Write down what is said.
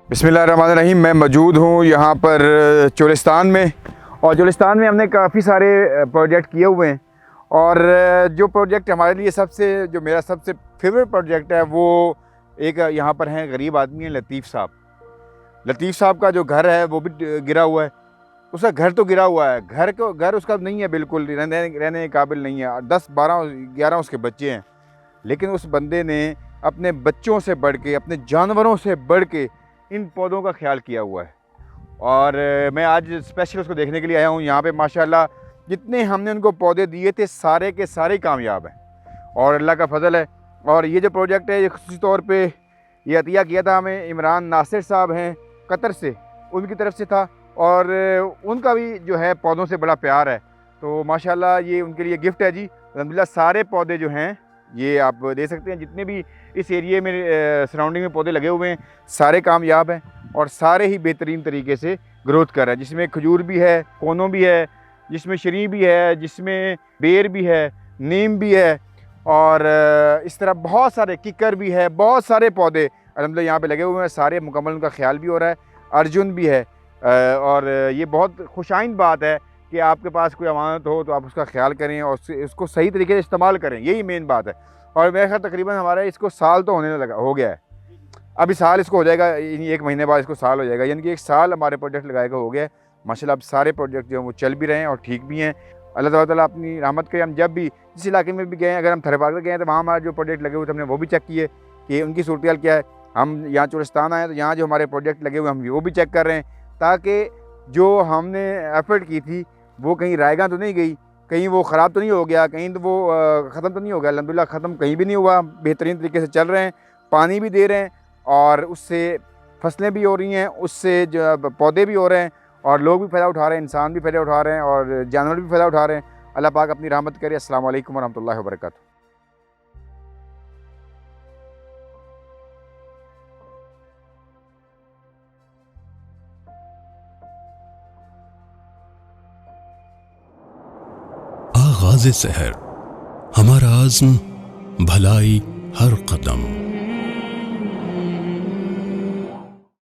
बिस्मिल्लाहिर्रहमानिर्रहीम। मैं मौजूद हूँ यहाँ पर चोलिस्तान में, और चोलिस्तान में हमने काफ़ी सारे प्रोजेक्ट किए हुए हैं। और जो प्रोजेक्ट हमारे लिए जो मेरा सबसे फेवरेट प्रोजेक्ट है वो एक यहाँ पर हैं, गरीब आदमी हैं लतीफ़ साहब। लतीफ़ साहब का जो घर है वो भी गिरा हुआ है। उसका घर तो गिरा हुआ है, घर उसका नहीं है, बिल्कुल रहने के काबिल नहीं है। 10 12 11 उसके बच्चे हैं, लेकिन उस बंदे ने अपने बच्चों से बढ़ के, अपने जानवरों से बढ़ के इन पौधों का ख्याल किया हुआ है। और मैं आज स्पेशल उसको देखने के लिए आया हूँ। यहाँ पे माशाल्लाह जितने हमने उनको पौधे दिए थे सारे के सारे कामयाब हैं, और अल्लाह का फ़ज़ल है। और ये जो प्रोजेक्ट है ये ख़ुसूसी तौर पे ये अतिया किया था हमें इमरान नासिर साहब हैं कतर से, उनकी तरफ से था। और उनका भी जो है पौधों से बड़ा प्यार है, तो माशाल्लाह ये उनके लिए गिफ्ट है जी। अल्हम्दुलिल्लाह सारे पौधे जो हैं ये आप देख सकते हैं, जितने भी इस एरिए में सराउंडिंग में पौधे लगे हुए हैं सारे कामयाब हैं और सारे ही बेहतरीन तरीके से ग्रोथ कर रहे हैं। जिसमें खजूर भी है, कोनो भी है, जिसमें शरी भी है, जिसमें बेर भी है, नीम भी है, और इस तरह बहुत सारे किकर भी है, बहुत सारे पौधे अल्हम्दुलिल्लाह यहाँ पे लगे हुए हैं। सारे मुकम्मल उनका ख्याल भी हो रहा है। अर्जुन भी है। और ये बहुत खुशाइन बात है कि आपके पास कोई अमानत हो तो आप उसका ख्याल करें और उसको सही तरीके से इस्तेमाल करें, यही मेन बात है। और मेरे ख्याल तकरीबन हमारा इसको साल तो होने लगा हो गया है। अभी साल इसको हो जाएगा, एक महीने बाद इसको साल हो जाएगा, यानी कि एक साल हमारे प्रोजेक्ट लगाए का हो गया है। माशाल्लाह अब सारे प्रोजेक्ट जो हैं वो चल भी रहे हैं और ठीक भी हैं। अल्लाह ताला अपनी रहमत करे। हम जब भी जिस इलाके में भी गए हैं, अगर हम थर पार्क गए हैं तो वहाँ हमारे जो प्रोजेक्ट लगे हुए थे हमने वो भी चेक किए कि उनकी सूरत हाल क्या है। हम यहाँ चोलिस्तान आए तो यहाँ जो हमारे प्रोजेक्ट लगे हुए हम वो भी चेक कर रहे हैं, ताकि जो हमने एफर्ट की थी वो कहीं रायगा तो नहीं गई, कहीं वो ख़राब तो नहीं हो गया, कहीं तो वो ख़त्म तो नहीं हो गया। अल्हम्दुलिल्लाह ख़त्म कहीं भी नहीं हुआ, बेहतरीन तरीके से चल रहे हैं, पानी भी दे रहे हैं, और उससे फसलें भी हो रही हैं, उससे जो पौधे भी हो रहे हैं, और लोग भी फ़ायदा उठा रहे हैं, इंसान भी फ़ायदा उठा रहे हैं, और जानवर भी फ़ायदा उठा रहे हैं। अल्लाह पाक अपनी रहमत करे। अस्सलाम वालेकुम वरहमतुल्लाहि वबरकातुहू। आगाज़ सहर, हमारा आज़्म भलाई हर कदम।